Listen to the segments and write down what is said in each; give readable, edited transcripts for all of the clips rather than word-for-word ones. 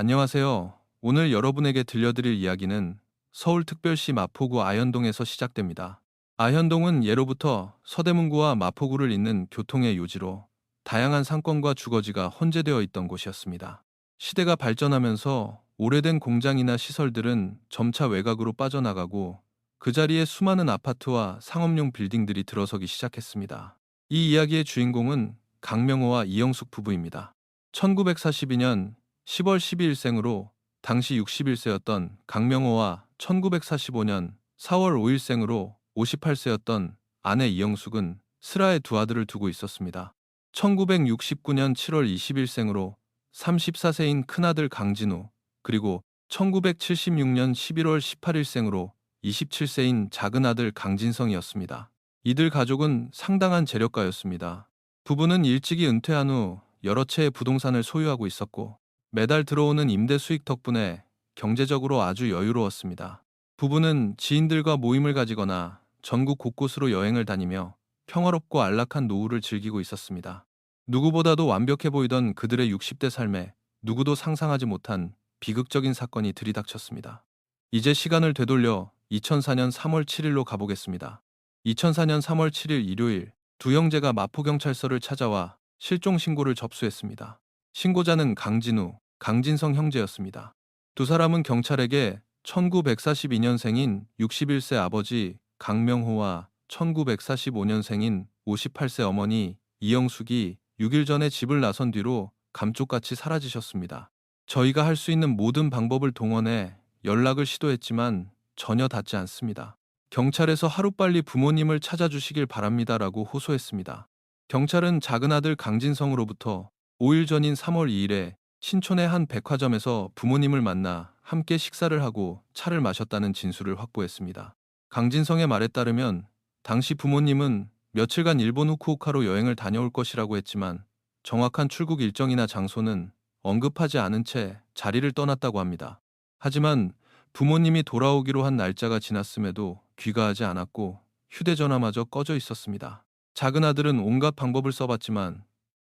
안녕하세요. 오늘 여러분에게 들려드릴 이야기는 서울특별시 마포구 아현동에서 시작됩니다. 아현동은 예로부터 서대문구와 마포구를 잇는 교통의 요지로 다양한 상권과 주거지가 혼재되어 있던 곳이었습니다. 시대가 발전하면서 오래된 공장이나 시설들은 점차 외곽으로 빠져나가고 그 자리에 수많은 아파트와 상업용 빌딩들이 들어서기 시작했습니다. 이 이야기의 주인공은 강명호와 이영숙 부부입니다. 1942년 10월 12일생으로 당시 61세였던 강명호와 1945년 4월 5일생으로 58세였던 아내 이영숙은 슬하에 두 아들을 두고 있었습니다. 1969년 7월 20일생으로 34세인 큰아들 강진우, 그리고 1976년 11월 18일생으로 27세인 작은아들 강진성이었습니다. 이들 가족은 상당한 재력가였습니다. 부부는 일찍이 은퇴한 후 여러 채의 부동산을 소유하고 있었고 매달 들어오는 임대 수익 덕분에 경제적으로 아주 여유로웠습니다. 부부는 지인들과 모임을 가지거나 전국 곳곳으로 여행을 다니며 평화롭고 안락한 노후를 즐기고 있었습니다. 누구보다도 완벽해 보이던 그들의 60대 삶에 누구도 상상하지 못한 비극적인 사건이 들이닥쳤습니다. 이제 시간을 되돌려 2004년 3월 7일로 가보겠습니다. 2004년 3월 7일 일요일, 두 형제가 마포경찰서를 찾아와 실종 신고를 접수했습니다. 신고자는 강진우, 강진성 형제였습니다. 두 사람은 경찰에게 1942년생인 61세 아버지 강명호와 1945년생인 58세 어머니 이영숙이 6일 전에 집을 나선 뒤로 감쪽같이 사라지셨습니다. 저희가 할 수 있는 모든 방법을 동원해 연락을 시도했지만 전혀 닿지 않습니다. 경찰에서 하루빨리 부모님을 찾아주시길 바랍니다라고 호소했습니다. 경찰은 작은아들 강진성으로부터 5일 전인 3월 2일에 신촌의 한 백화점에서 부모님을 만나 함께 식사를 하고 차를 마셨다는 진술을 확보했습니다. 강진성의 말에 따르면 당시 부모님은 며칠간 일본 후쿠오카로 여행을 다녀올 것이라고 했지만 정확한 출국 일정이나 장소는 언급하지 않은 채 자리를 떠났다고 합니다. 하지만 부모님이 돌아오기로 한 날짜가 지났음에도 귀가하지 않았고 휴대전화마저 꺼져 있었습니다. 작은아들은 온갖 방법을 써봤지만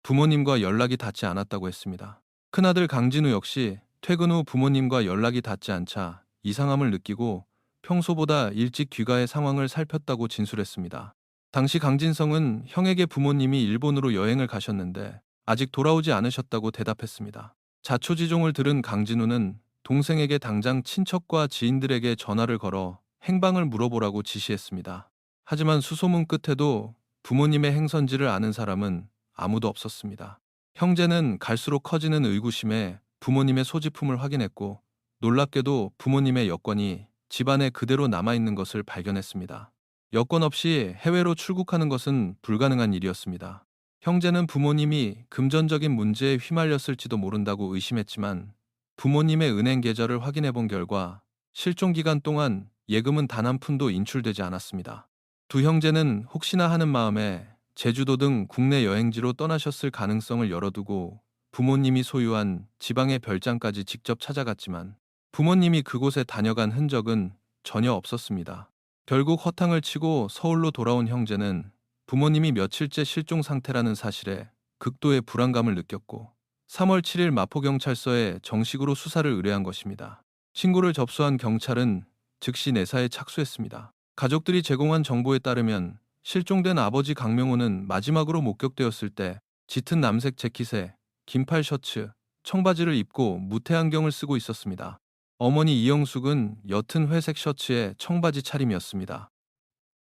부모님과 연락이 닿지 않았다고 했습니다. 큰아들 강진우 역시 퇴근 후 부모님과 연락이 닿지 않자 이상함을 느끼고 평소보다 일찍 귀가해 상황을 살폈다고 진술했습니다. 당시 강진성은 형에게 부모님이 일본으로 여행을 가셨는데 아직 돌아오지 않으셨다고 대답했습니다. 자초지종을 들은 강진우는 동생에게 당장 친척과 지인들에게 전화를 걸어 행방을 물어보라고 지시했습니다. 하지만 수소문 끝에도 부모님의 행선지를 아는 사람은 아무도 없었습니다. 형제는 갈수록 커지는 의구심에 부모님의 소지품을 확인했고 놀랍게도 부모님의 여권이 집안에 그대로 남아있는 것을 발견했습니다. 여권 없이 해외로 출국하는 것은 불가능한 일이었습니다. 형제는 부모님이 금전적인 문제에 휘말렸을지도 모른다고 의심했지만 부모님의 은행 계좌를 확인해 본 결과 실종 기간 동안 예금은 단 한 푼도 인출되지 않았습니다. 두 형제는 혹시나 하는 마음에 제주도 등 국내 여행지로 떠나셨을 가능성을 열어두고 부모님이 소유한 지방의 별장까지 직접 찾아갔지만 부모님이 그곳에 다녀간 흔적은 전혀 없었습니다. 결국 허탕을 치고 서울로 돌아온 형제는 부모님이 며칠째 실종 상태라는 사실에 극도의 불안감을 느꼈고 3월 7일 마포경찰서에 정식으로 수사를 의뢰한 것입니다. 신고를 접수한 경찰은 즉시 내사에 착수했습니다. 가족들이 제공한 정보에 따르면 실종된 아버지 강명호는 마지막으로 목격되었을 때 짙은 남색 재킷에 긴팔 셔츠, 청바지를 입고 무태안경을 쓰고 있었습니다. 어머니 이영숙은 옅은 회색 셔츠에 청바지 차림이었습니다.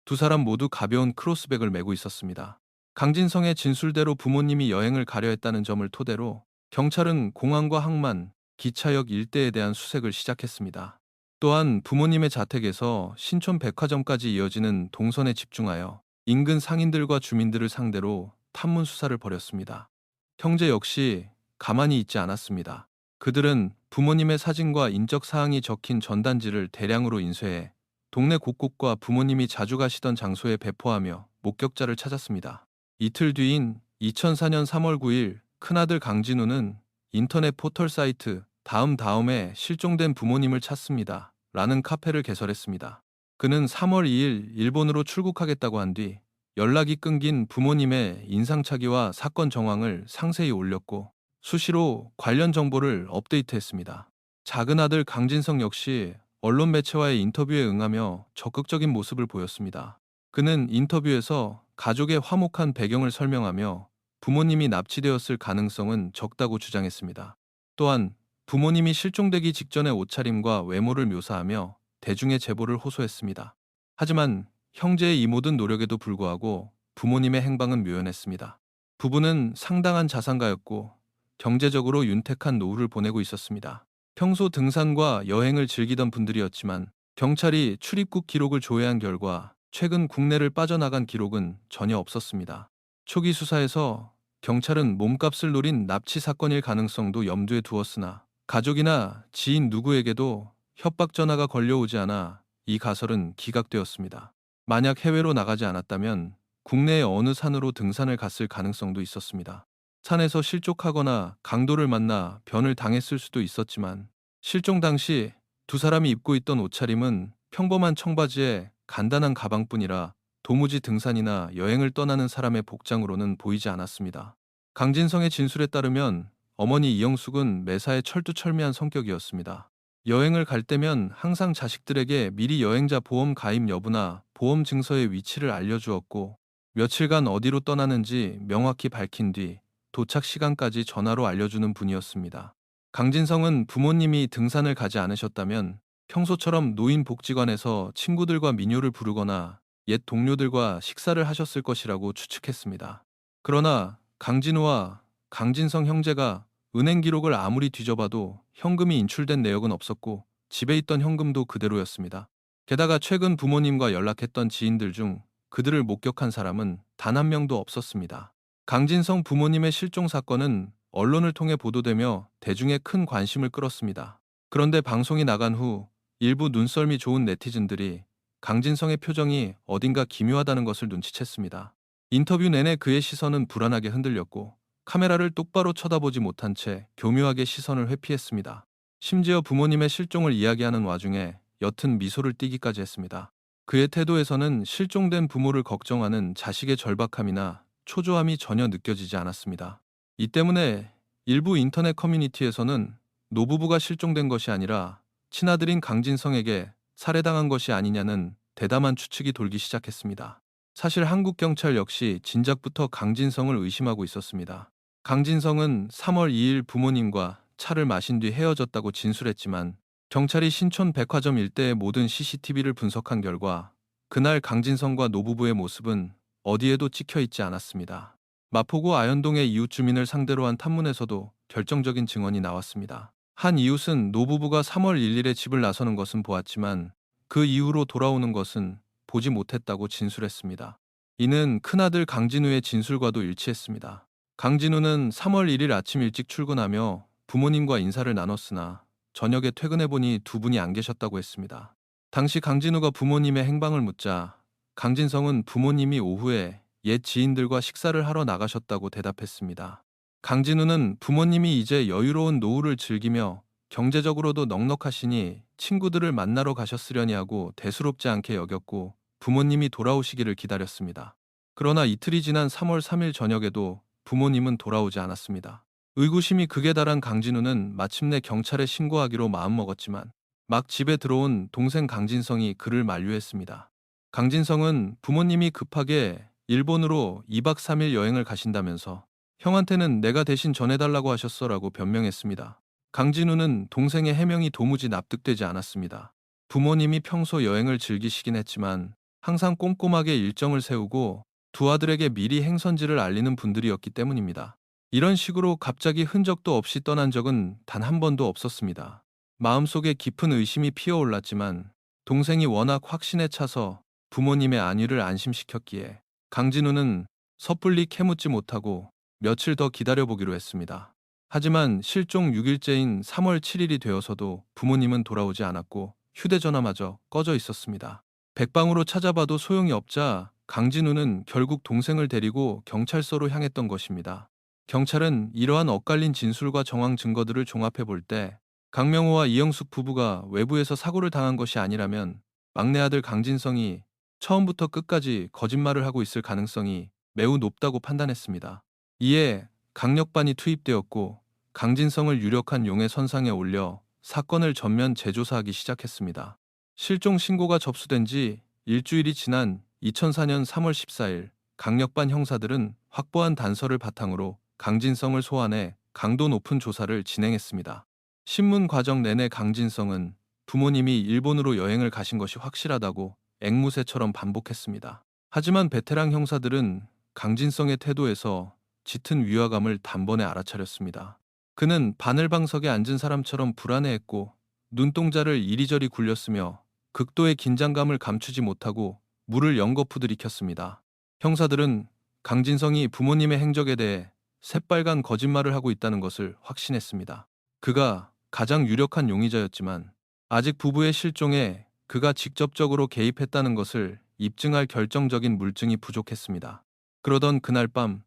두 사람 모두 가벼운 크로스백을 메고 있었습니다. 강진성의 진술대로 부모님이 여행을 가려 했다는 점을 토대로 경찰은 공항과 항만, 기차역 일대에 대한 수색을 시작했습니다. 또한 부모님의 자택에서 신촌 백화점까지 이어지는 동선에 집중하여 인근 상인들과 주민들을 상대로 탐문 수사를 벌였습니다. 형제 역시 가만히 있지 않았습니다. 그들은 부모님의 사진과 인적 사항이 적힌 전단지를 대량으로 인쇄해 동네 곳곳과 부모님이 자주 가시던 장소에 배포하며 목격자를 찾았습니다. 이틀 뒤인 2004년 3월 9일 큰아들 강진우는 인터넷 포털 사이트 다음에 실종된 부모님을 찾습니다. 라는 카페를 개설했습니다. 그는 3월 2일 일본으로 출국하겠다고 한 뒤 연락이 끊긴 부모님의 인상착의와 사건 정황을 상세히 올렸고 수시로 관련 정보를 업데이트했습니다. 작은 아들 강진성 역시 언론 매체와의 인터뷰에 응하며 적극적인 모습을 보였습니다. 그는 인터뷰에서 가족의 화목한 배경을 설명하며 부모님이 납치되었을 가능성은 적다고 주장했습니다. 또한 부모님이 실종되기 직전의 옷차림과 외모를 묘사하며 대중의 제보를 호소했습니다. 하지만 형제의 이 모든 노력에도 불구하고 부모님의 행방은 묘연했습니다. 부부는 상당한 자산가였고 경제적으로 윤택한 노후를 보내고 있었습니다. 평소 등산과 여행을 즐기던 분들이었지만 경찰이 출입국 기록을 조회한 결과 최근 국내를 빠져나간 기록은 전혀 없었습니다. 초기 수사에서 경찰은 몸값을 노린 납치 사건일 가능성도 염두에 두었으나 가족이나 지인 누구에게도 협박 전화가 걸려오지 않아 이 가설은 기각되었습니다. 만약 해외로 나가지 않았다면 국내의 어느 산으로 등산을 갔을 가능성도 있었습니다. 산에서 실족하거나 강도를 만나 변을 당했을 수도 있었지만 실종 당시 두 사람이 입고 있던 옷차림은 평범한 청바지에 간단한 가방뿐이라 도무지 등산이나 여행을 떠나는 사람의 복장으로는 보이지 않았습니다. 강진성의 진술에 따르면 어머니 이영숙은 매사에 철두철미한 성격이었습니다. 여행을 갈 때면 항상 자식들에게 미리 여행자 보험 가입 여부나 보험 증서의 위치를 알려주었고 며칠간 어디로 떠나는지 명확히 밝힌 뒤 도착 시간까지 전화로 알려주는 분이었습니다. 강진성은 부모님이 등산을 가지 않으셨다면 평소처럼 노인복지관에서 친구들과 민요를 부르거나 옛 동료들과 식사를 하셨을 것이라고 추측했습니다. 그러나 강진우와 강진성 형제가 은행 기록을 아무리 뒤져봐도 현금이 인출된 내역은 없었고 집에 있던 현금도 그대로였습니다. 게다가 최근 부모님과 연락했던 지인들 중 그들을 목격한 사람은 단 한 명도 없었습니다. 강진성 부모님의 실종 사건은 언론을 통해 보도되며 대중의 큰 관심을 끌었습니다. 그런데 방송이 나간 후 일부 눈썰미 좋은 네티즌들이 강진성의 표정이 어딘가 기묘하다는 것을 눈치챘습니다. 인터뷰 내내 그의 시선은 불안하게 흔들렸고 카메라를 똑바로 쳐다보지 못한 채 교묘하게 시선을 회피했습니다. 심지어 부모님의 실종을 이야기하는 와중에 옅은 미소를 띠기까지 했습니다. 그의 태도에서는 실종된 부모를 걱정하는 자식의 절박함이나 초조함이 전혀 느껴지지 않았습니다. 이 때문에 일부 인터넷 커뮤니티에서는 노부부가 실종된 것이 아니라 친아들인 강진성에게 살해당한 것이 아니냐는 대담한 추측이 돌기 시작했습니다. 사실 한국 경찰 역시 진작부터 강진성을 의심하고 있었습니다. 강진성은 3월 2일 부모님과 차를 마신 뒤 헤어졌다고 진술했지만 경찰이 신촌 백화점 일대의 모든 CCTV를 분석한 결과 그날 강진성과 노부부의 모습은 어디에도 찍혀 있지 않았습니다. 마포구 아현동의 이웃 주민을 상대로 한 탐문에서도 결정적인 증언이 나왔습니다. 한 이웃은 노부부가 3월 1일에 집을 나서는 것은 보았지만 그 이후로 돌아오는 것은 보지 못했다고 진술했습니다. 이는 큰아들 강진우의 진술과도 일치했습니다. 강진우는 3월 1일 아침 일찍 출근하며 부모님과 인사를 나눴으나 저녁에 퇴근해보니 두 분이 안 계셨다고 했습니다. 당시 강진우가 부모님의 행방을 묻자 강진성은 부모님이 오후에 옛 지인들과 식사를 하러 나가셨다고 대답했습니다. 강진우는 부모님이 이제 여유로운 노후를 즐기며 경제적으로도 넉넉하시니 친구들을 만나러 가셨으려니 하고 대수롭지 않게 여겼고 부모님이 돌아오시기를 기다렸습니다. 그러나 이틀이 지난 3월 3일 저녁에도 부모님은 돌아오지 않았습니다. 의구심이 극에 달한 강진우는 마침내 경찰에 신고하기로 마음먹었지만 막 집에 들어온 동생 강진성이 그를 만류했습니다. 강진성은 부모님이 급하게 일본으로 2박 3일 여행을 가신다면서 형한테는 내가 대신 전해달라고 하셨어라고 변명했습니다. 강진우는 동생의 해명이 도무지 납득되지 않았습니다. 부모님이 평소 여행을 즐기시긴 했지만 항상 꼼꼼하게 일정을 세우고 두 아들에게 미리 행선지를 알리는 분들이었기 때문입니다. 이런 식으로 갑자기 흔적도 없이 떠난 적은 단 한 번도 없었습니다. 마음속에 깊은 의심이 피어올랐지만 동생이 워낙 확신에 차서 부모님의 안위를 안심시켰기에 강진우는 섣불리 캐묻지 못하고 며칠 더 기다려보기로 했습니다. 하지만 실종 6일째인 3월 7일이 되어서도 부모님은 돌아오지 않았고 휴대전화마저 꺼져 있었습니다. 백방으로 찾아봐도 소용이 없자 강진우는 결국 동생을 데리고 경찰서로 향했던 것입니다. 경찰은 이러한 엇갈린 진술과 정황 증거들을 종합해 볼 때 강명호와 이영숙 부부가 외부에서 사고를 당한 것이 아니라면 막내 아들 강진성이 처음부터 끝까지 거짓말을 하고 있을 가능성이 매우 높다고 판단했습니다. 이에 강력반이 투입되었고 강진성을 유력한 용의 선상에 올려 사건을 전면 재조사하기 시작했습니다. 실종 신고가 접수된 지 일주일이 지난 2004년 3월 14일 강력반 형사들은 확보한 단서를 바탕으로 강진성을 소환해 강도 높은 조사를 진행했습니다. 신문 과정 내내 강진성은 부모님이 일본으로 여행을 가신 것이 확실하다고 앵무새처럼 반복했습니다. 하지만 베테랑 형사들은 강진성의 태도에서 짙은 위화감을 단번에 알아차렸습니다. 그는 바늘방석에 앉은 사람처럼 불안해했고 눈동자를 이리저리 굴렸으며 극도의 긴장감을 감추지 못하고 물을 연거푸 들이켰습니다. 형사들은 강진성이 부모님의 행적에 대해 새빨간 거짓말을 하고 있다는 것을 확신했습니다. 그가 가장 유력한 용의자였지만 아직 부부의 실종에 그가 직접적으로 개입했다는 것을 입증할 결정적인 물증이 부족했습니다. 그러던 그날 밤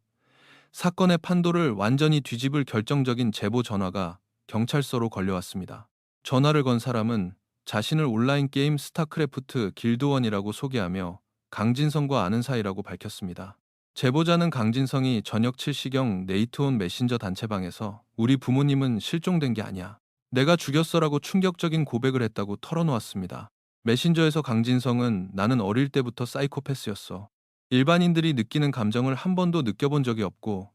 사건의 판도를 완전히 뒤집을 결정적인 제보 전화가 경찰서로 걸려왔습니다. 전화를 건 사람은 자신을 온라인 게임 스타크래프트 길드원이라고 소개하며 강진성과 아는 사이라고 밝혔습니다. 제보자는 강진성이 저녁 7시경 네이트온 메신저 단체방에서 우리 부모님은 실종된 게 아니야. 내가 죽였어라고 충격적인 고백을 했다고 털어놓았습니다. 메신저에서 강진성은 나는 어릴 때부터 사이코패스였어. 일반인들이 느끼는 감정을 한 번도 느껴본 적이 없고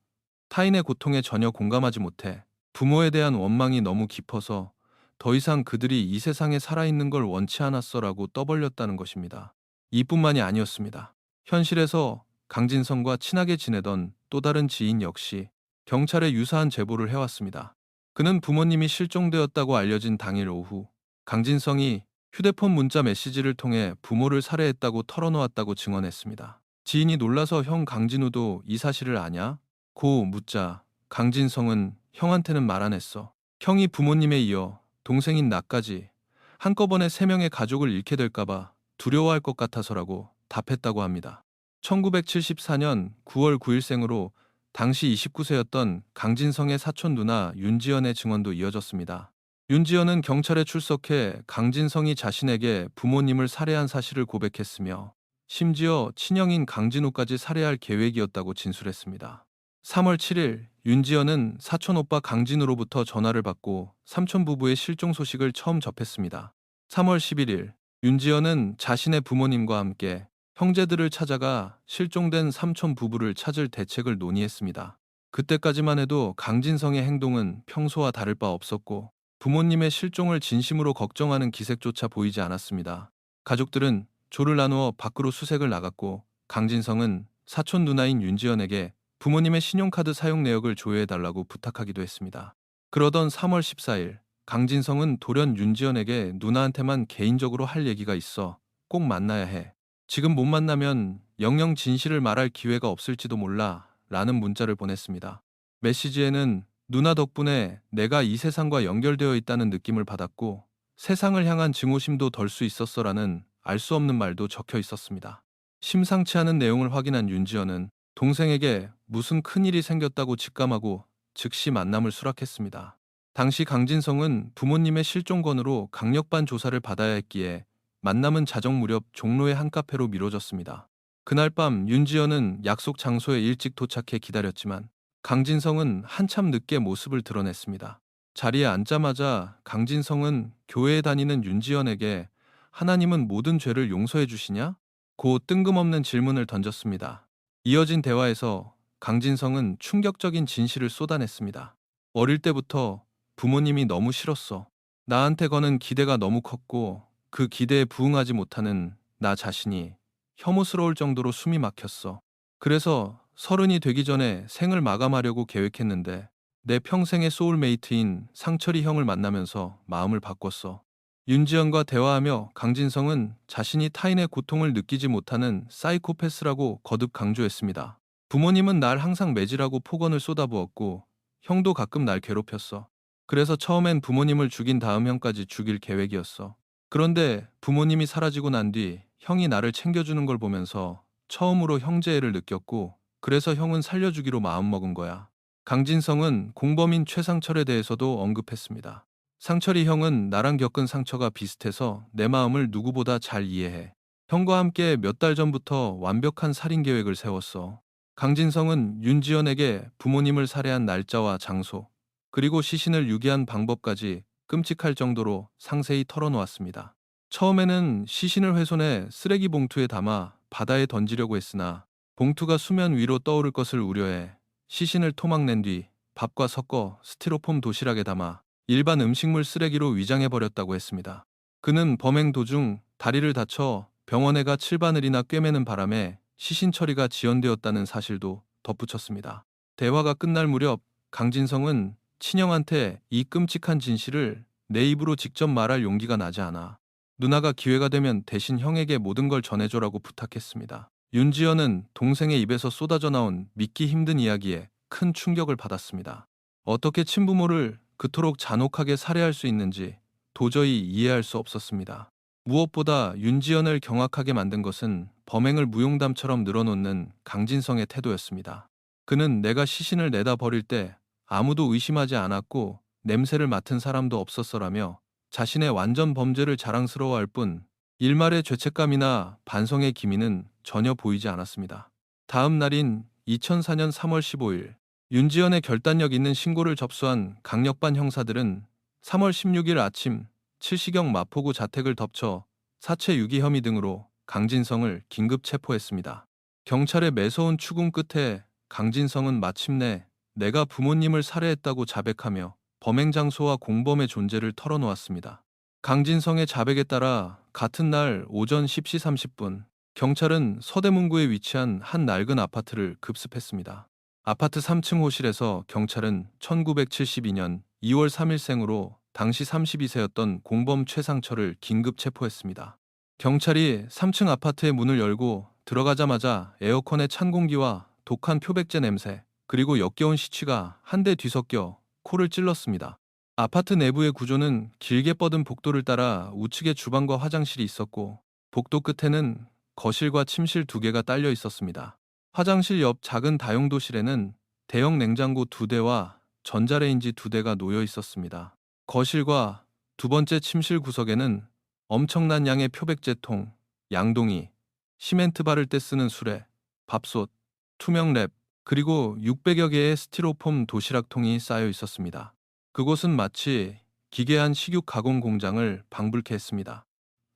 타인의 고통에 전혀 공감하지 못해 부모에 대한 원망이 너무 깊어서 더 이상 그들이 이 세상에 살아있는 걸 원치 않았어라고 떠벌렸다는 것입니다. 이뿐만이 아니었습니다. 현실에서 강진성과 친하게 지내던 또 다른 지인 역시 경찰에 유사한 제보를 해왔습니다. 그는 부모님이 실종되었다고 알려진 당일 오후 강진성이 휴대폰 문자 메시지를 통해 부모를 살해했다고 털어놓았다고 증언했습니다. 지인이 놀라서 형 강진우도 이 사실을 아냐? 고 묻자 강진성은 형한테는 말 안 했어. 형이 부모님에 이어 동생인 나까지 한꺼번에 3명의 가족을 잃게 될까봐 두려워할 것 같아서라고 답했다고 합니다. 1974년 9월 9일생으로 당시 29세였던 강진성의 사촌 누나 윤지연의 증언도 이어졌습니다. 윤지연은 경찰에 출석해 강진성이 자신에게 부모님을 살해한 사실을 고백했으며 심지어 친형인 강진우까지 살해할 계획이었다고 진술했습니다. 3월 7일 윤지연은 사촌 오빠 강진우로부터 전화를 받고 삼촌 부부의 실종 소식을 처음 접했습니다. 3월 11일 윤지연은 자신의 부모님과 함께 형제들을 찾아가 실종된 삼촌 부부를 찾을 대책을 논의했습니다. 그때까지만 해도 강진성의 행동은 평소와 다를 바 없었고 부모님의 실종을 진심으로 걱정하는 기색조차 보이지 않았습니다. 가족들은 조를 나누어 밖으로 수색을 나갔고 강진성은 사촌 누나인 윤지연에게 부모님의 신용카드 사용 내역을 조회해달라고 부탁하기도 했습니다. 그러던 3월 14일 강진성은 돌연 윤지연에게 누나한테만 개인적으로 할 얘기가 있어 꼭 만나야 해. 지금 못 만나면 영영 진실을 말할 기회가 없을지도 몰라 라는 문자를 보냈습니다. 메시지에는 누나 덕분에 내가 이 세상과 연결되어 있다는 느낌을 받았고 세상을 향한 증오심도 덜 수 있었어라는 알 수 없는 말도 적혀 있었습니다. 심상치 않은 내용을 확인한 윤지연은 동생에게 무슨 큰일이 생겼다고 직감하고 즉시 만남을 수락했습니다. 당시 강진성은 부모님의 실종건으로 강력반 조사를 받아야 했기에 만남은 자정 무렵 종로의 한 카페로 미뤄졌습니다. 그날 밤 윤지연은 약속 장소에 일찍 도착해 기다렸지만 강진성은 한참 늦게 모습을 드러냈습니다. 자리에 앉자마자 강진성은 교회에 다니는 윤지연에게 하나님은 모든 죄를 용서해 주시냐? 고 뜬금없는 질문을 던졌습니다. 이어진 대화에서 강진성은 충격적인 진실을 쏟아냈습니다. 어릴 때부터 부모님이 너무 싫었어. 나한테 거는 기대가 너무 컸고 그 기대에 부응하지 못하는 나 자신이 혐오스러울 정도로 숨이 막혔어. 그래서 30이 되기 전에 생을 마감하려고 계획했는데 내 평생의 소울메이트인 상철이 형을 만나면서 마음을 바꿨어. 윤지연과 대화하며 강진성은 자신이 타인의 고통을 느끼지 못하는 사이코패스라고 거듭 강조했습니다. 부모님은 날 항상 매질하고 폭언을 쏟아부었고 형도 가끔 날 괴롭혔어. 그래서 처음엔 부모님을 죽인 다음 형까지 죽일 계획이었어. 그런데 부모님이 사라지고 난 뒤 형이 나를 챙겨주는 걸 보면서 처음으로 형제애를 느꼈고 그래서 형은 살려주기로 마음먹은 거야. 강진성은 공범인 최상철에 대해서도 언급했습니다. 상철이 형은 나랑 겪은 상처가 비슷해서 내 마음을 누구보다 잘 이해해. 형과 함께 몇 달 전부터 완벽한 살인 계획을 세웠어. 강진성은 윤지연에게 부모님을 살해한 날짜와 장소, 그리고 시신을 유기한 방법까지 끔찍할 정도로 상세히 털어놓았습니다. 처음에는 시신을 훼손해 쓰레기 봉투에 담아 바다에 던지려고 했으나 봉투가 수면 위로 떠오를 것을 우려해 시신을 토막낸 뒤 밥과 섞어 스티로폼 도시락에 담아 일반 음식물 쓰레기로 위장해버렸다고 했습니다. 그는 범행 도중 다리를 다쳐 병원에 가 칠바늘이나 꿰매는 바람에 시신 처리가 지연되었다는 사실도 덧붙였습니다. 대화가 끝날 무렵 강진성은 친형한테 이 끔찍한 진실을 내 입으로 직접 말할 용기가 나지 않아 누나가 기회가 되면 대신 형에게 모든 걸 전해줘라고 부탁했습니다. 윤지연은 동생의 입에서 쏟아져 나온 믿기 힘든 이야기에 큰 충격을 받았습니다. 어떻게 친부모를 그토록 잔혹하게 살해할 수 있는지 도저히 이해할 수 없었습니다. 무엇보다 윤지연을 경악하게 만든 것은 범행을 무용담처럼 늘어놓는 강진성의 태도였습니다. 그는 내가 시신을 내다 버릴 때 아무도 의심하지 않았고 냄새를 맡은 사람도 없었어라며 자신의 완전 범죄를 자랑스러워할 뿐 일말의 죄책감이나 반성의 기미는 전혀 보이지 않았습니다. 다음 날인 2004년 3월 15일 윤지연의 결단력 있는 신고를 접수한 강력반 형사들은 3월 16일 아침 칠시경 마포구 자택을 덮쳐 사체 유기 혐의 등으로 강진성을 긴급 체포했습니다. 경찰의 매서운 추궁 끝에 강진성은 마침내 내가 부모님을 살해했다고 자백하며 범행 장소와 공범의 존재를 털어놓았습니다. 강진성의 자백에 따라 같은 날 오전 10시 30분 경찰은 서대문구에 위치한 한 낡은 아파트를 급습했습니다. 아파트 3층 호실에서 경찰은 1972년 2월 3일생으로 당시 32세였던 공범 최상철을 긴급 체포했습니다. 경찰이 3층 아파트의 문을 열고 들어가자마자 에어컨의 찬 공기와 독한 표백제 냄새, 그리고 역겨운 시취가 한데 뒤섞여 코를 찔렀습니다. 아파트 내부의 구조는 길게 뻗은 복도를 따라 우측에 주방과 화장실이 있었고 복도 끝에는 거실과 침실 2개가 딸려 있었습니다. 화장실 옆 작은 다용도실에는 대형 냉장고 2대와 전자레인지 2대가 놓여 있었습니다. 거실과 두 번째 침실 구석에는 엄청난 양의 표백제통, 양동이, 시멘트 바를 때 쓰는 수레, 밥솥, 투명 랩, 그리고 600여 개의 스티로폼 도시락통이 쌓여 있었습니다. 그곳은 마치 기괴한 식육 가공 공장을 방불케 했습니다.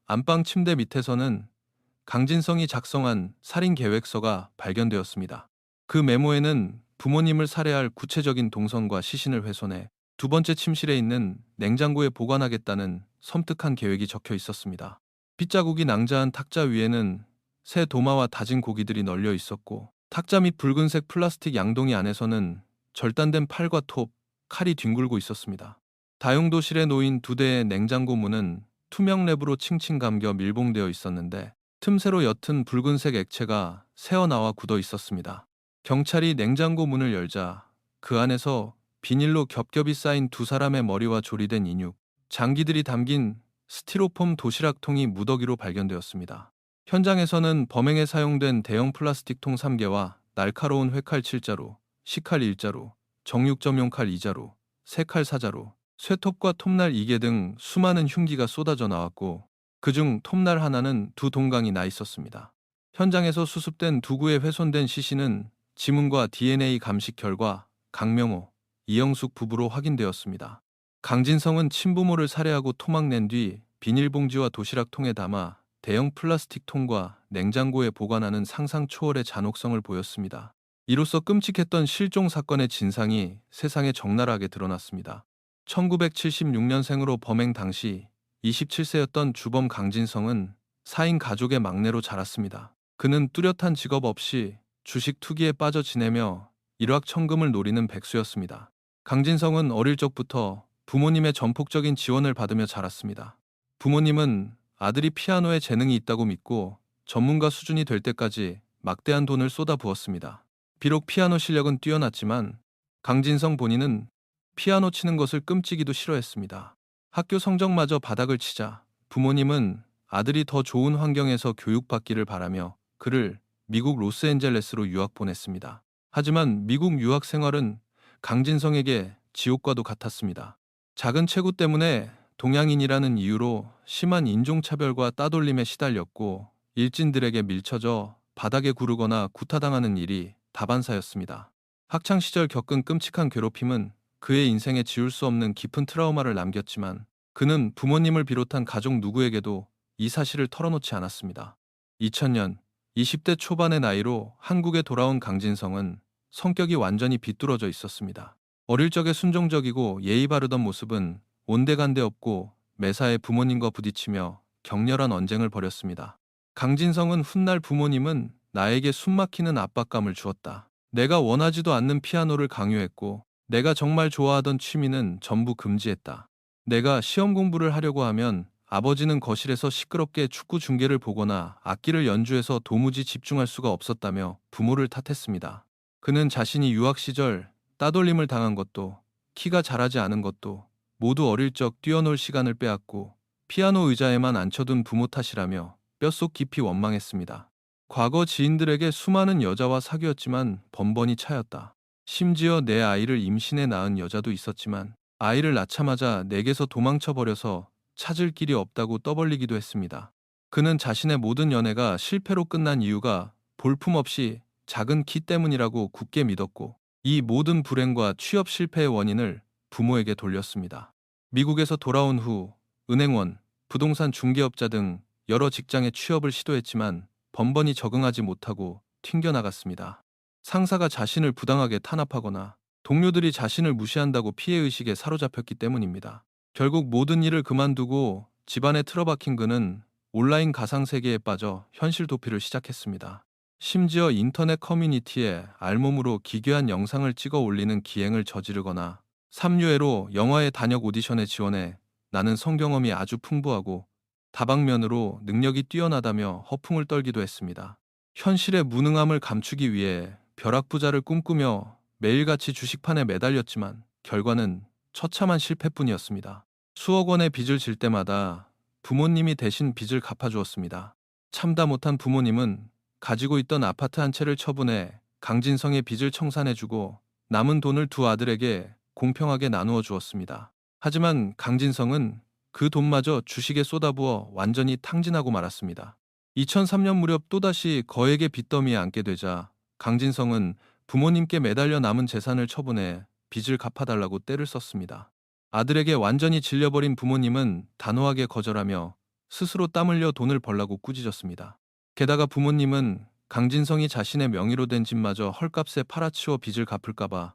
안방 침대 밑에서는 강진성이 작성한 살인 계획서가 발견되었습니다. 그 메모에는 부모님을 살해할 구체적인 동선과 시신을 훼손해 두 번째 침실에 있는 냉장고에 보관하겠다는 섬뜩한 계획이 적혀 있었습니다. 핏자국이 낭자한 탁자 위에는 새 도마와 다진 고기들이 널려 있었고 탁자 밑 붉은색 플라스틱 양동이 안에서는 절단된 팔과 톱, 칼이 뒹굴고 있었습니다. 다용도실에 놓인 2대의 냉장고 문은 투명 랩으로 칭칭 감겨 밀봉되어 있었는데 틈새로 옅은 붉은색 액체가 새어나와 굳어 있었습니다. 경찰이 냉장고 문을 열자 그 안에서 비닐로 겹겹이 쌓인 2사람의 머리와 조리된 인육, 장기들이 담긴 스티로폼 도시락통이 무더기로 발견되었습니다. 현장에서는 범행에 사용된 대형 플라스틱 통 3개와 날카로운 회칼 7자루, 식칼 1자루, 정육점용 칼 2자루, 새칼 4자루, 쇠톱과 톱날 2개 등 수많은 흉기가 쏟아져 나왔고 그중 톱날 하나는 2동강이 나 있었습니다. 현장에서 수습된 2구의 훼손된 시신은 지문과 DNA 감식 결과 강명호, 이영숙 부부로 확인되었습니다. 강진성은 친부모를 살해하고 토막낸 뒤 비닐봉지와 도시락통에 담아 대형 플라스틱 통과 냉장고에 보관하는 상상 초월의 잔혹성을 보였습니다. 이로써 끔찍했던 실종 사건의 진상이 세상에 적나라하게 드러났습니다. 1976년생으로 범행 당시 27세였던 주범 강진성은 4인 가족의 막내로 자랐습니다. 그는 뚜렷한 직업 없이 주식 투기에 빠져 지내며 일확천금을 노리는 백수였습니다. 강진성은 어릴 적부터 부모님의 전폭적인 지원을 받으며 자랐습니다. 부모님은 아들이 피아노에 재능이 있다고 믿고 전문가 수준이 될 때까지 막대한 돈을 쏟아부었습니다. 비록 피아노 실력은 뛰어났지만 강진성 본인은 피아노 치는 것을 끔찍이도 싫어했습니다. 학교 성적마저 바닥을 치자 부모님은 아들이 더 좋은 환경에서 교육받기를 바라며 그를 미국 로스앤젤레스로 유학 보냈습니다. 하지만 미국 유학 생활은 강진성에게 지옥과도 같았습니다. 작은 체구 때문에 동양인이라는 이유로 심한 인종차별과 따돌림에 시달렸고 일진들에게 밀쳐져 바닥에 구르거나 구타당하는 일이 다반사였습니다. 학창시절 겪은 끔찍한 괴롭힘은 그의 인생에 지울 수 없는 깊은 트라우마를 남겼지만 그는 부모님을 비롯한 가족 누구에게도 이 사실을 털어놓지 않았습니다. 2000년 20대 초반의 나이로 한국에 돌아온 강진성은 성격이 완전히 비뚤어져 있었습니다. 어릴 적에 순종적이고 예의 바르던 모습은 온데간데 없고 매사에 부모님과 부딪히며 격렬한 언쟁을 벌였습니다. 강진성은 훗날 부모님은 나에게 숨막히는 압박감을 주었다. 내가 원하지도 않는 피아노를 강요했고 내가 정말 좋아하던 취미는 전부 금지했다. 내가 시험 공부를 하려고 하면 아버지는 거실에서 시끄럽게 축구 중계를 보거나 악기를 연주해서 도무지 집중할 수가 없었다며 부모를 탓했습니다. 그는 자신이 유학 시절 따돌림을 당한 것도 키가 자라지 않은 것도 모두 어릴 적 뛰어놀 시간을 빼앗고 피아노 의자에만 앉혀둔 부모 탓이라며 뼛속 깊이 원망했습니다. 과거 지인들에게 수많은 여자와 사귀었지만 번번이 차였다. 심지어 내 아이를 임신해 낳은 여자도 있었지만 아이를 낳자마자 내게서 도망쳐 버려서 찾을 길이 없다고 떠벌리기도 했습니다. 그는 자신의 모든 연애가 실패로 끝난 이유가 볼품없이 작은 키 때문이라고 굳게 믿었고 이 모든 불행과 취업 실패의 원인을 부모에게 돌렸습니다. 미국에서 돌아온 후 은행원, 부동산 중개업자 등 여러 직장에 취업을 시도했지만 번번이 적응하지 못하고 튕겨나갔습니다. 상사가 자신을 부당하게 탄압하거나 동료들이 자신을 무시한다고 피해의식에 사로잡혔기 때문입니다. 결국 모든 일을 그만두고 집안에 틀어박힌 그는 온라인 가상세계에 빠져 현실 도피를 시작했습니다. 심지어 인터넷 커뮤니티에 알몸으로 기괴한 영상을 찍어 올리는 기행을 저지르거나 삼류애로 영화의 단역 오디션에 지원해 나는 성경험이 아주 풍부하고 다방면으로 능력이 뛰어나다며 허풍을 떨기도 했습니다. 현실의 무능함을 감추기 위해 벼락부자를 꿈꾸며 매일같이 주식판에 매달렸지만 결과는 처참한 실패뿐이었습니다. 수억 원의 빚을 질 때마다 부모님이 대신 빚을 갚아주었습니다. 참다 못한 부모님은 가지고 있던 아파트 한 채를 처분해 강진성의 빚을 청산해주고 남은 돈을 두 아들에게 공평하게 나누어 주었습니다. 하지만 강진성은 그 돈마저 주식에 쏟아부어 완전히 탕진하고 말았습니다. 2003년 무렵 또다시 거액의 빚더미에 앉게 되자 강진성은 부모님께 매달려 남은 재산을 처분해 빚을 갚아달라고 떼를 썼습니다. 아들에게 완전히 질려버린 부모님은 단호하게 거절하며 스스로 땀 흘려 돈을 벌라고 꾸짖었습니다. 게다가 부모님은 강진성이 자신의 명의로 된 집마저 헐값에 팔아치워 빚을 갚을까봐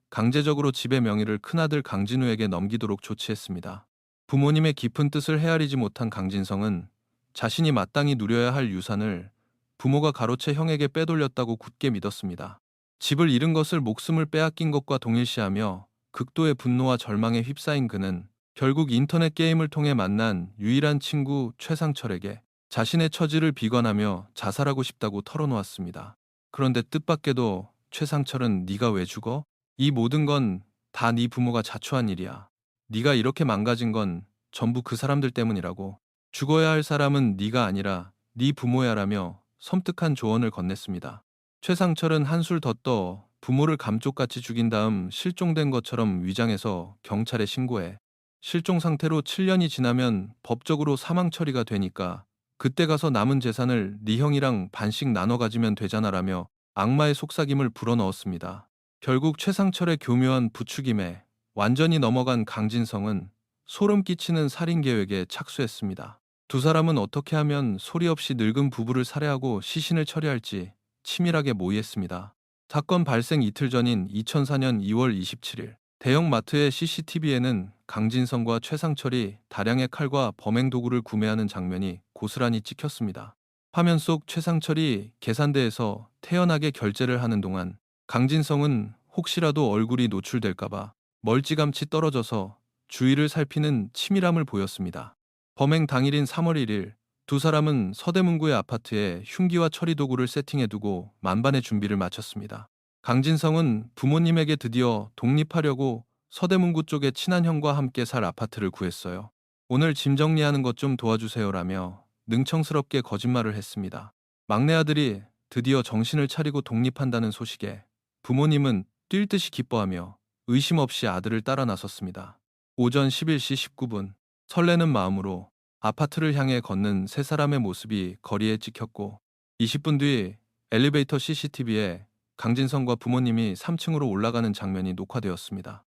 강제적으로 집의 명의를 큰아들 강진우에게 넘기도록 조치했습니다. 부모님의 깊은 뜻을 헤아리지 못한 강진성은 자신이 마땅히 누려야 할 유산을 부모가 가로채 형에게 빼돌렸다고 굳게 믿었습니다. 집을 잃은 것을 목숨을 빼앗긴 것과 동일시하며 극도의 분노와 절망에 휩싸인 그는 결국 인터넷 게임을 통해 만난 유일한 친구 최상철에게 자신의 처지를 비관하며 자살하고 싶다고 털어놓았습니다. 그런데 뜻밖에도 최상철은 네가 왜 죽어? 이 모든 건 다 네 부모가 자초한 일이야. 네가 이렇게 망가진 건 전부 그 사람들 때문이라고. 죽어야 할 사람은 네가 아니라 네 부모야라며 섬뜩한 조언을 건넸습니다. 최상철은 한술 더 떠 부모를 감쪽같이 죽인 다음 실종된 것처럼 위장해서 경찰에 신고해. 실종 상태로 7년이 지나면 법적으로 사망 처리가 되니까 그때 가서 남은 재산을 네 형이랑 반씩 나눠 가지면 되잖아라며 악마의 속삭임을 불어넣었습니다. 결국 최상철의 교묘한 부추김에 완전히 넘어간 강진성은 소름 끼치는 살인 계획에 착수했습니다. 두 사람은 어떻게 하면 소리 없이 늙은 부부를 살해하고 시신을 처리할지 치밀하게 모의했습니다. 사건 발생 이틀 전인 2004년 2월 27일 대형 마트의 CCTV에는 강진성과 최상철이 다량의 칼과 범행 도구를 구매하는 장면이 고스란히 찍혔습니다. 화면 속 최상철이 계산대에서 태연하게 결제를 하는 동안 강진성은 혹시라도 얼굴이 노출될까봐 멀찌감치 떨어져서 주위를 살피는 치밀함을 보였습니다. 범행 당일인 3월 1일 두 사람은 서대문구의 아파트에 흉기와 처리 도구를 세팅해두고 만반의 준비를 마쳤습니다. 강진성은 부모님에게 드디어 독립하려고 서대문구 쪽에 친한 형과 함께 살 아파트를 구했어요. 오늘 짐 정리하는 것 좀 도와주세요라며 능청스럽게 거짓말을 했습니다. 막내 아들이 드디어 정신을 차리고 독립한다는 소식에 부모님은 뛸 듯이 기뻐하며 의심 없이 아들을 따라 나섰습니다. 오전 11시 19분 설레는 마음으로 아파트를 향해 걷는 세 사람의 모습이 거리에 찍혔고 20분 뒤 엘리베이터 CCTV에 강진성과 부모님이 3층으로 올라가는 장면이 녹화되었습니다.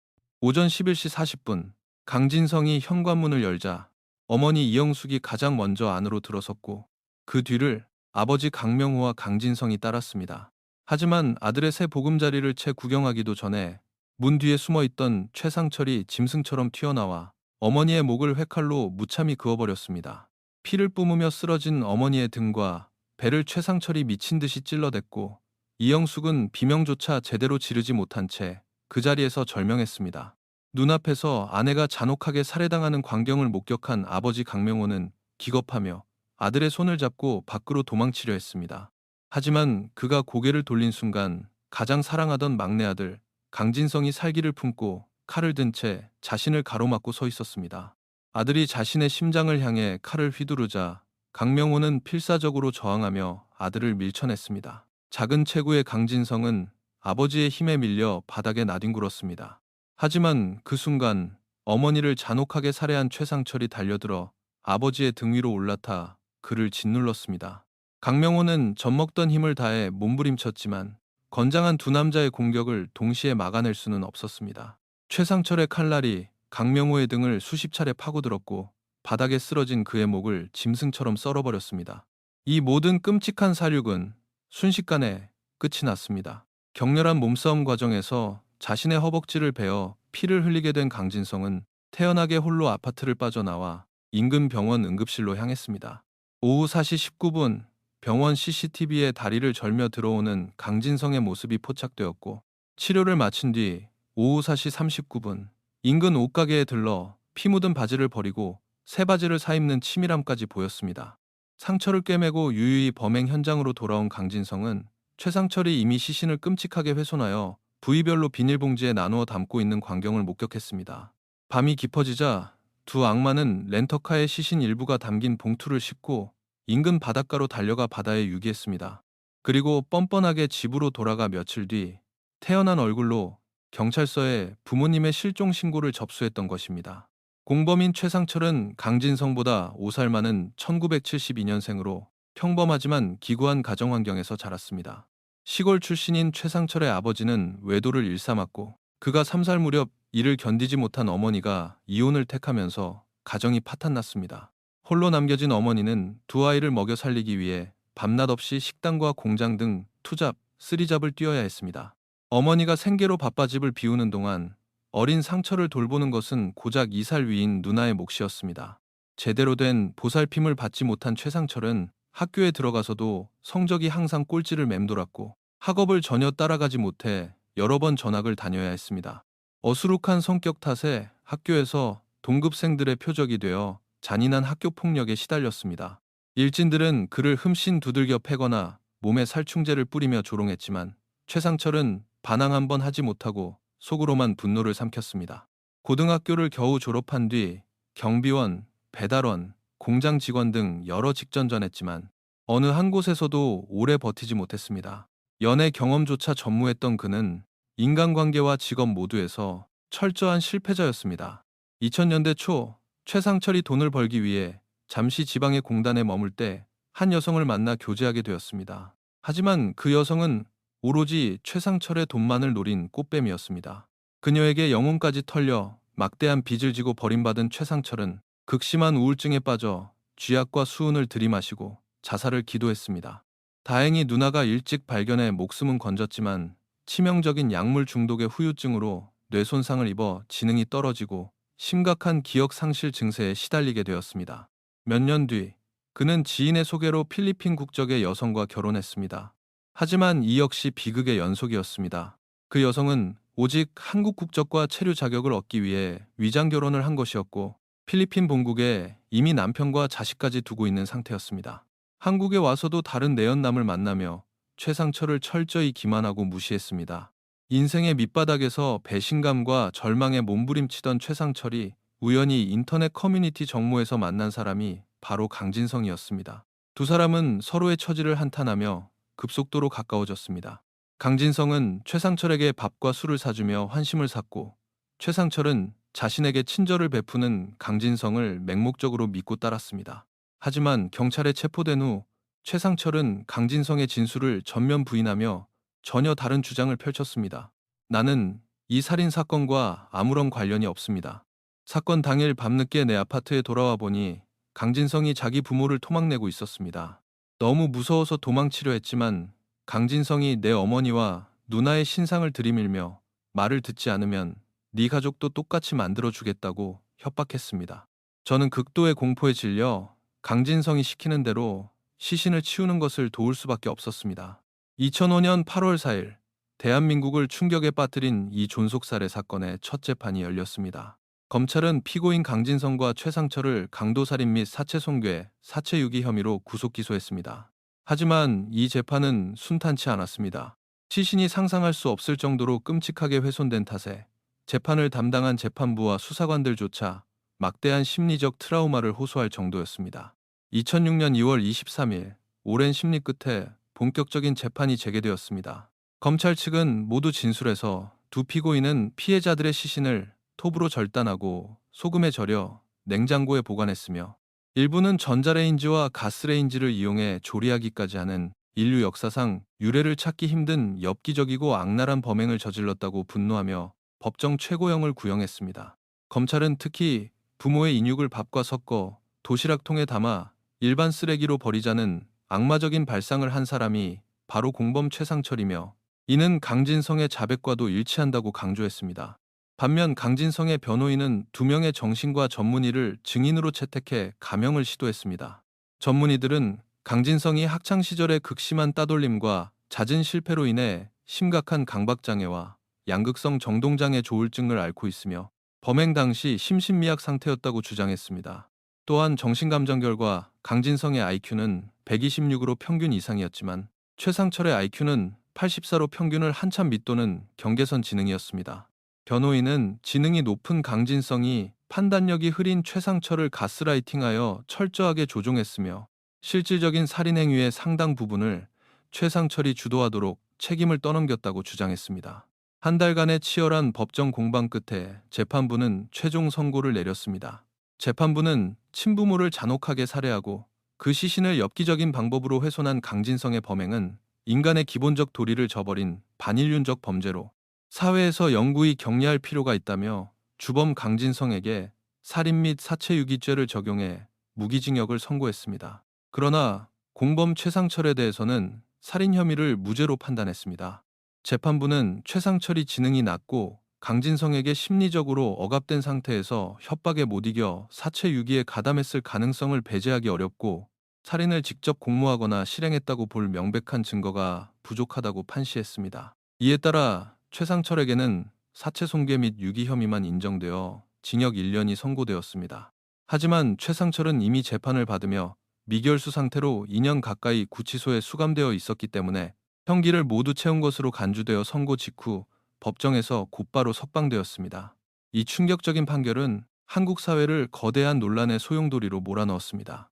오전 11시 40분, 강진성이 현관문을 열자 어머니 이영숙이 가장 먼저 안으로 들어섰고 그 뒤를 아버지 강명호와 강진성이 따랐습니다. 하지만 아들의 새 보금자리를 채 구경하기도 전에 문 뒤에 숨어있던 최상철이 짐승처럼 튀어나와 어머니의 목을 회칼로 무참히 그어버렸습니다. 피를 뿜으며 쓰러진 어머니의 등과 배를 최상철이 미친 듯이 찔러댔고 이영숙은 비명조차 제대로 지르지 못한 채 그 자리에서 절명했습니다. 눈앞에서 아내가 잔혹하게 살해당하는 광경을 목격한 아버지 강명호는 기겁하며 아들의 손을 잡고 밖으로 도망치려 했습니다. 하지만 그가 고개를 돌린 순간 가장 사랑하던 막내 아들 강진성이 살기를 품고 칼을 든 채 자신을 가로막고 서 있었습니다. 아들이 자신의 심장을 향해 칼을 휘두르자 강명호는 필사적으로 저항하며 아들을 밀쳐냈습니다. 작은 체구의 강진성은 아버지의 힘에 밀려 바닥에 나뒹굴었습니다. 하지만 그 순간 어머니를 잔혹하게 살해한 최상철이 달려들어 아버지의 등 위로 올라타 그를 짓눌렀습니다. 강명호는 젖먹던 힘을 다해 몸부림쳤지만 건장한 두 남자의 공격을 동시에 막아낼 수는 없었습니다. 최상철의 칼날이 강명호의 등을 수십 차례 파고들었고 바닥에 쓰러진 그의 목을 짐승처럼 썰어버렸습니다. 이 모든 끔찍한 사륙은 순식간에 끝이 났습니다. 격렬한 몸싸움 과정에서 자신의 허벅지를 베어 피를 흘리게 된 강진성은 태연하게 홀로 아파트를 빠져나와 인근 병원 응급실로 향했습니다. 오후 4시 19분 병원 CCTV에 다리를 절며 들어오는 강진성의 모습이 포착되었고 치료를 마친 뒤 오후 4시 39분 인근 옷가게에 들러 피 묻은 바지를 버리고 새 바지를 사입는 치밀함까지 보였습니다. 상처를 꿰매고 유유히 범행 현장으로 돌아온 강진성은 최상철이 이미 시신을 끔찍하게 훼손하여 부위별로 비닐봉지에 나누어 담고 있는 광경을 목격했습니다. 밤이 깊어지자 두 악마는 렌터카에 시신 일부가 담긴 봉투를 싣고 인근 바닷가로 달려가 바다에 유기했습니다. 그리고 뻔뻔하게 집으로 돌아가 며칠 뒤 태연한 얼굴로 경찰서에 부모님의 실종 신고를 접수했던 것입니다. 공범인 최상철은 강진성보다 5살 많은 1972년생으로 평범하지만 기구한 가정 환경에서 자랐습니다. 시골 출신인 최상철의 아버지는 외도를 일삼았고 그가 3살 무렵 이를 견디지 못한 어머니가 이혼을 택하면서 가정이 파탄났습니다. 홀로 남겨진 어머니는 두 아이를 먹여 살리기 위해 밤낮 없이 식당과 공장 등 투잡, 쓰리잡을 뛰어야 했습니다. 어머니가 생계로 바빠 집을 비우는 동안 어린 상철을 돌보는 것은 고작 2살 위인 누나의 몫이었습니다. 제대로 된 보살핌을 받지 못한 최상철은 학교에 들어가서도 성적이 항상 꼴찌를 맴돌았고 학업을 전혀 따라가지 못해 여러 번 전학을 다녀야 했습니다. 어수룩한 성격 탓에 학교에서 동급생들의 표적이 되어 잔인한 학교 폭력에 시달렸습니다. 일진들은 그를 흠씬 두들겨 패거나 몸에 살충제를 뿌리며 조롱했지만 최상철은 반항 한 번 하지 못하고 속으로만 분노를 삼켰습니다. 고등학교를 겨우 졸업한 뒤 경비원, 배달원, 공장 직원 등 여러 직전전했지만 어느 한 곳에서도 오래 버티지 못했습니다. 연애 경험조차 전무했던 그는 인간관계와 직업 모두에서 철저한 실패자였습니다. 2000년대 초 최상철이 돈을 벌기 위해 잠시 지방의 공단에 머물 때 한 여성을 만나 교제하게 되었습니다. 하지만 그 여성은 오로지 최상철의 돈만을 노린 꽃뱀이었습니다. 그녀에게 영혼까지 털려 막대한 빚을 지고 버림받은 최상철은 극심한 우울증에 빠져 쥐약과 수은을 들이마시고 자살을 기도했습니다. 다행히 누나가 일찍 발견해 목숨은 건졌지만 치명적인 약물 중독의 후유증으로 뇌 손상을 입어 지능이 떨어지고 심각한 기억 상실 증세에 시달리게 되었습니다. 몇 년 뒤 그는 지인의 소개로 필리핀 국적의 여성과 결혼했습니다. 하지만 이 역시 비극의 연속이었습니다. 그 여성은 오직 한국 국적과 체류 자격을 얻기 위해 위장 결혼을 한 것이었고 필리핀 본국에 이미 남편과 자식까지 두고 있는 상태였습니다. 한국에 와서도 다른 내연남을 만나며 최상철을 철저히 기만하고 무시했습니다. 인생의 밑바닥에서 배신감과 절망에 몸부림치던 최상철이 우연히 인터넷 커뮤니티 정모에서 만난 사람이 바로 강진성이었습니다. 두 사람은 서로의 처지를 한탄하며 급속도로 가까워졌습니다. 강진성은 최상철에게 밥과 술을 사주며 환심을 샀고 최상철은 자신에게 친절을 베푸는 강진성을 맹목적으로 믿고 따랐습니다. 하지만 경찰에 체포된 후 최상철은 강진성의 진술을 전면 부인하며 전혀 다른 주장을 펼쳤습니다. 나는 이 살인 사건과 아무런 관련이 없습니다. 사건 당일 밤늦게 내 아파트에 돌아와 보니 강진성이 자기 부모를 토막내고 있었습니다. 너무 무서워서 도망치려 했지만 강진성이 내 어머니와 누나의 신상을 들이밀며 말을 듣지 않으면 네 가족도 똑같이 만들어주겠다고 협박했습니다. 저는 극도의 공포에 질려 강진성이 시키는 대로 시신을 치우는 것을 도울 수밖에 없었습니다. 2005년 8월 4일 대한민국을 충격에 빠뜨린 이 존속살해 사건의 첫 재판이 열렸습니다. 검찰은 피고인 강진성과 최상철을 강도살인 및 사체 손괴, 사체 유기 혐의로 구속 기소했습니다. 하지만 이 재판은 순탄치 않았습니다. 시신이 상상할 수 없을 정도로 끔찍하게 훼손된 탓에 재판을 담당한 재판부와 수사관들조차 막대한 심리적 트라우마를 호소할 정도였습니다. 2006년 2월 23일 오랜 심리 끝에 본격적인 재판이 재개되었습니다. 검찰 측은 모두 진술해서 두 피고인은 피해자들의 시신을 톱으로 절단하고 소금에 절여 냉장고에 보관했으며 일부는 전자레인지와 가스레인지를 이용해 조리하기까지 하는 인류 역사상 유례를 찾기 힘든 엽기적이고 악랄한 범행을 저질렀다고 분노하며 법정 최고형을 구형했습니다. 검찰은 특히 부모의 인육을 밥과 섞어 도시락통에 담아 일반 쓰레기로 버리자는 악마적인 발상을 한 사람이 바로 공범 최상철이며 이는 강진성의 자백과도 일치한다고 강조했습니다. 반면 강진성의 변호인은 두 명의 정신과 전문의를 증인으로 채택해 감형을 시도했습니다. 전문의들은 강진성이 학창시절의 극심한 따돌림과 잦은 실패로 인해 심각한 강박장애와 양극성 정동장애 조울증을 앓고 있으며 범행 당시 심신미약 상태였다고 주장했습니다. 또한 정신감정 결과 강진성의 IQ는 126으로 평균 이상이었지만 최상철의 IQ는 84로 평균을 한참 밑도는 경계선 지능이었습니다. 변호인은 지능이 높은 강진성이 판단력이 흐린 최상철을 가스라이팅하여 철저하게 조종했으며 실질적인 살인 행위의 상당 부분을 최상철이 주도하도록 책임을 떠넘겼다고 주장했습니다. 한 달간의 치열한 법정 공방 끝에 재판부는 최종 선고를 내렸습니다. 재판부는 친부모를 잔혹하게 살해하고 그 시신을 엽기적인 방법으로 훼손한 강진성의 범행은 인간의 기본적 도리를 저버린 반인륜적 범죄로 사회에서 영구히 격리할 필요가 있다며 주범 강진성에게 살인 및 사체유기죄를 적용해 무기징역을 선고했습니다. 그러나 공범 최상철에 대해서는 살인 혐의를 무죄로 판단했습니다. 재판부는 최상철이 지능이 낮고 강진성에게 심리적으로 억압된 상태에서 협박에 못 이겨 사체유기에 가담했을 가능성을 배제하기 어렵고 살인을 직접 공모하거나 실행했다고 볼 명백한 증거가 부족하다고 판시했습니다. 이에 따라 최상철에게는 사체 손괴 및 유기 혐의만 인정되어 징역 1년이 선고되었습니다. 하지만 최상철은 이미 재판을 받으며 미결수 상태로 2년 가까이 구치소에 수감되어 있었기 때문에 형기를 모두 채운 것으로 간주되어 선고 직후 법정에서 곧바로 석방되었습니다. 이 충격적인 판결은 한국 사회를 거대한 논란의 소용돌이로 몰아넣었습니다.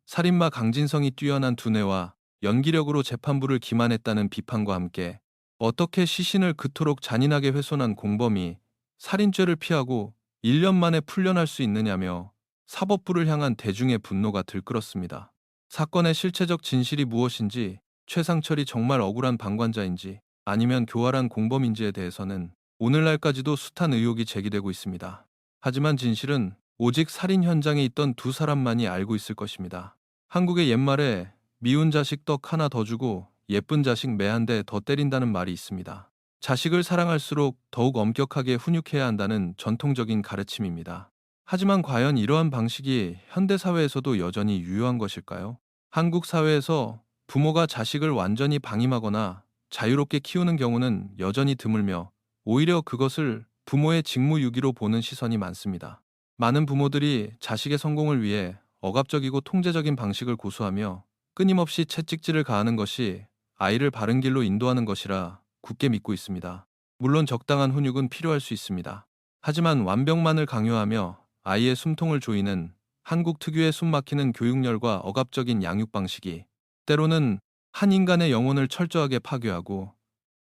살인마 강진성이 뛰어난 두뇌와 연기력으로 재판부를 기만했다는 비판과 함께 어떻게 시신을 그토록 잔인하게 훼손한 공범이 살인죄를 피하고 1년 만에 풀려날 수 있느냐며 사법부를 향한 대중의 분노가 들끓었습니다. 사건의 실체적 진실이 무엇인지, 최상철이 정말 억울한 방관자인지 아니면 교활한 공범인지에 대해서는 오늘날까지도 숱한 의혹이 제기되고 있습니다. 하지만 진실은 오직 살인 현장에 있던 두 사람만이 알고 있을 것입니다. 한국의 옛말에 미운 자식 떡 하나 더 주고 예쁜 자식 매 한 대 더 때린다는 말이 있습니다. 자식을 사랑할수록 더욱 엄격하게 훈육해야 한다는 전통적인 가르침입니다. 하지만 과연 이러한 방식이 현대사회에서도 여전히 유효한 것일까요? 한국 사회에서 부모가 자식을 완전히 방임하거나 자유롭게 키우는 경우는 여전히 드물며 오히려 그것을 부모의 직무유기로 보는 시선이 많습니다. 많은 부모들이 자식의 성공을 위해 억압적이고 통제적인 방식을 고수하며 끊임없이 채찍질을 가하는 것이 아이를 바른 길로 인도하는 것이라 굳게 믿고 있습니다. 물론 적당한 훈육은 필요할 수 있습니다. 하지만 완벽만을 강요하며 아이의 숨통을 조이는 한국 특유의 숨막히는 교육열과 억압적인 양육 방식이 때로는 한 인간의 영혼을 철저하게 파괴하고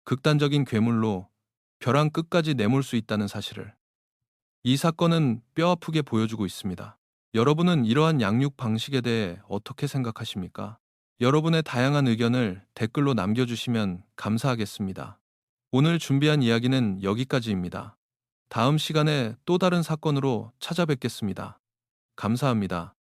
극단적인 괴물로 벼랑 끝까지 내몰 수 있다는 사실을 이 사건은 뼈아프게 보여주고 있습니다. 여러분은 이러한 양육 방식에 대해 어떻게 생각하십니까? 여러분의 다양한 의견을 댓글로 남겨주시면 감사하겠습니다. 오늘 준비한 이야기는 여기까지입니다. 다음 시간에 또 다른 사건으로 찾아뵙겠습니다. 감사합니다.